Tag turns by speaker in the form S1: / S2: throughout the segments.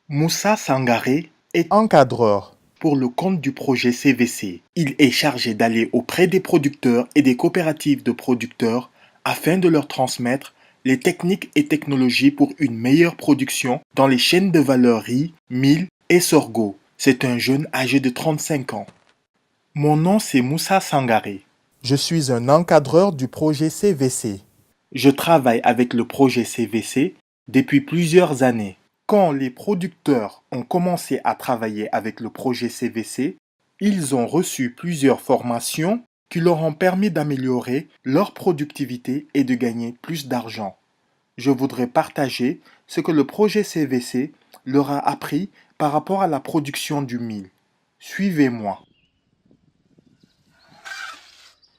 S1: Moussa Sangaré est
S2: Encadreur.
S1: pour le compte du projet CVC. Il est chargé d'aller auprès des producteurs et des coopératives de producteurs afin de leur transmettre les techniques et technologies pour une meilleure production dans les chaînes de valeur riz, mil et sorgho. C'est un jeune âgé de 35 ans. Mon nom c'est Moussa Sangaré.
S2: Je suis un encadreur du projet CVC.
S1: Je travaille avec le projet CVC depuis plusieurs années. Quand les producteurs ont commencé à travailler avec le projet CVC, ils ont reçu plusieurs formations qui leur ont permis d'améliorer leur productivité et de gagner plus d'argent. Je voudrais partager ce que le projet CVC leur a appris par rapport à la production du mil. Suivez-moi.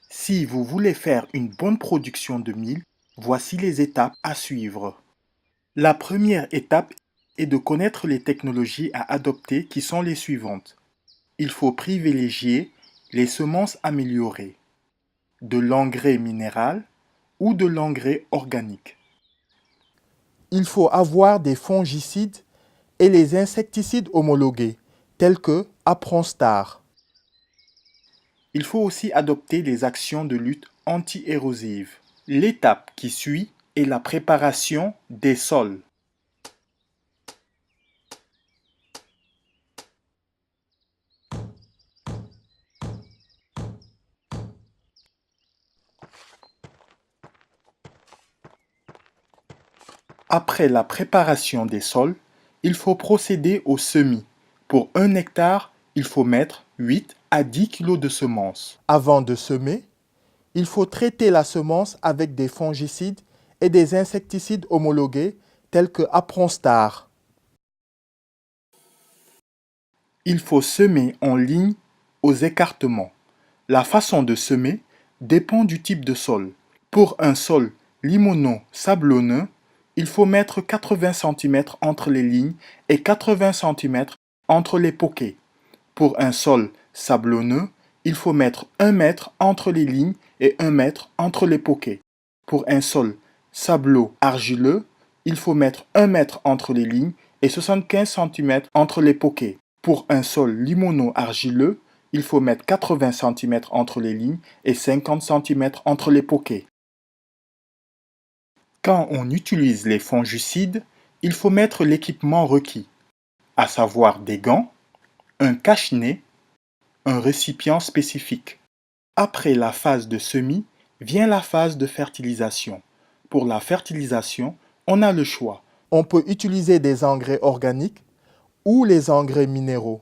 S1: Si vous voulez faire une bonne production de mil, voici les étapes à suivre. La première étape est de connaître les technologies à adopter qui sont les suivantes. Il faut privilégier les semences améliorées, de l'engrais minéral ou de l'engrais organique.
S2: Il faut avoir des fongicides et les insecticides homologués, tels que Apronstar.
S1: Il faut aussi adopter les actions de lutte anti-érosive. L'étape qui suit est la préparation des sols. Après la préparation des sols, il faut procéder au semis. Pour 1 hectare, il faut mettre 8 à 10 kg de semences.
S2: Avant de semer, il faut traiter la semence avec des fongicides et des insecticides homologués, tels que Apronstar.
S1: Il faut semer en ligne aux écartements. La façon de semer dépend du type de sol. Pour un sol limono-sablonneux, il faut mettre 80 cm entre les lignes et 80 cm entre les poquets. Pour un sol sablonneux, il faut mettre 1 mètre entre les lignes et 1 mètre entre les poquets. Pour un sol sablo-argileux, il faut mettre 1 mètre entre les lignes et 75 cm entre les poquets. Pour un sol limono-argileux, il faut mettre 80 cm entre les lignes et 50 cm entre les poquets. Quand on utilise les fongicides, il faut mettre l'équipement requis, à savoir des gants, un cache-nez, un récipient spécifique. Après la phase de semis, vient la phase de fertilisation. Pour la fertilisation, on a le choix.
S2: On peut utiliser des engrais organiques ou les engrais minéraux.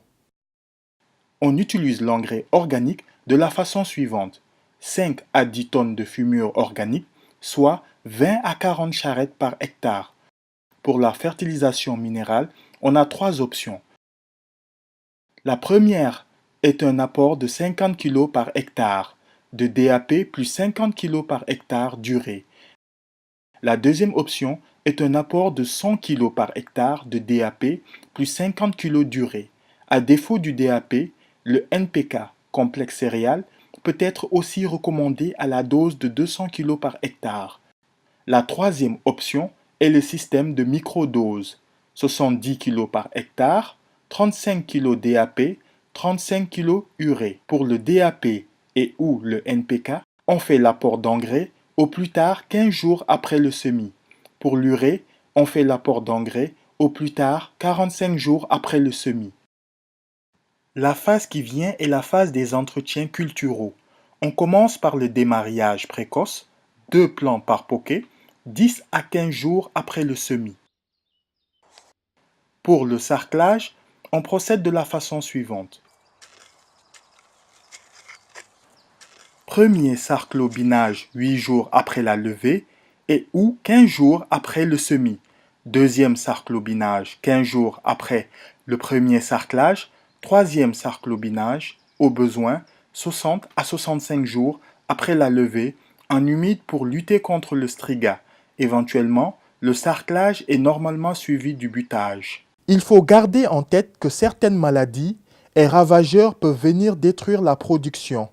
S1: On utilise l'engrais organique de la façon suivante. 5 à 10 tonnes de fumure organique, soit 20 à 40 charrettes par hectare. Pour la fertilisation minérale, on a 3 options. La première est un apport de 50 kg par hectare, de DAP plus 50 kg par hectare d'urée. La deuxième option est un apport de 100 kg par hectare de DAP plus 50 kg d'urée. À défaut du DAP, le NPK, complexe céréal, peut être aussi recommandé à la dose de 200 kg par hectare. La troisième option est le système de microdose, 70 kg par hectare, 35 kg DAP, 35 kg urée. Pour le DAP et ou le NPK, on fait l'apport d'engrais au plus tard 15 jours après le semis. Pour l'urée, on fait l'apport d'engrais au plus tard 45 jours après le semis. La phase qui vient est la phase des entretiens culturaux. On commence par le démarrage précoce, 2 plants par poquet, 10 à 15 jours après le semis. Pour le sarclage, on procède de la façon suivante. Premier sarclobinage 8 jours après la levée et ou 15 jours après le semis. Deuxième sarclobinage 15 jours après le premier sarclage. Troisième sarclobinage, au besoin, 60 à 65 jours après la levée, en humide pour lutter contre le striga. Éventuellement, le sarclage est normalement suivi du butage.
S2: Il faut garder en tête que certaines maladies et ravageurs peuvent venir détruire la production.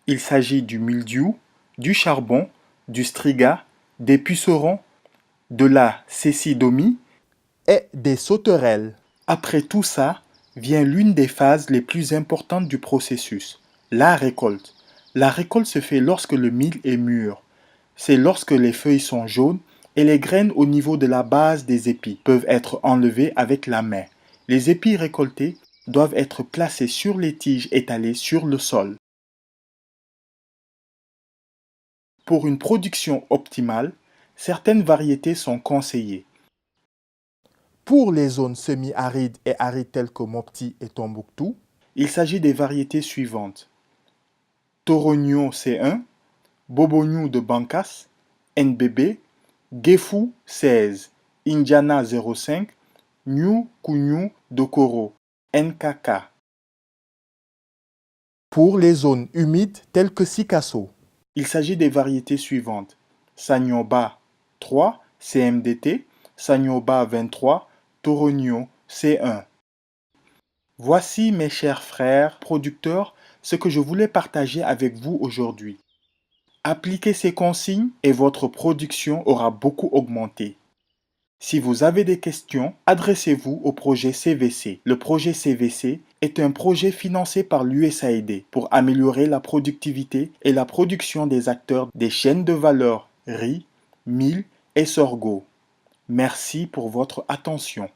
S1: Il s'agit du mildiou, du charbon, du striga, des pucerons, de la cécidomie
S2: et des sauterelles.
S1: Après tout ça, vient l'une des phases les plus importantes du processus, la récolte. La récolte se fait lorsque le mil est mûr. C'est lorsque les feuilles sont jaunes et les graines au niveau de la base des épis peuvent être enlevées avec la main. Les épis récoltés doivent être placés sur les tiges étalées sur le sol. Pour une production optimale, certaines variétés sont conseillées.
S2: Pour les zones semi-arides et arides telles que Mopti et Tombouctou,
S1: Il s'agit des variétés suivantes: Torogno C1, Bobognou de Bancas, NBB, Gefou 16, Indiana 05, New Kunyu de Koro, NKK.
S2: pour les zones humides telles que Sikasso,
S1: Il s'agit des variétés suivantes: Sanyoba 3, CMDT, Sanyoba 23, Torogno C1. Voici, mes chers frères producteurs, ce que je voulais partager avec vous aujourd'hui. Appliquez ces consignes et votre production aura beaucoup augmenté. Si vous avez des questions, adressez-vous au projet CVC. Le projet CVC est un projet financé par l'USAID pour améliorer la productivité et la production des acteurs des chaînes de valeur riz, mil et sorgho. Merci pour votre attention.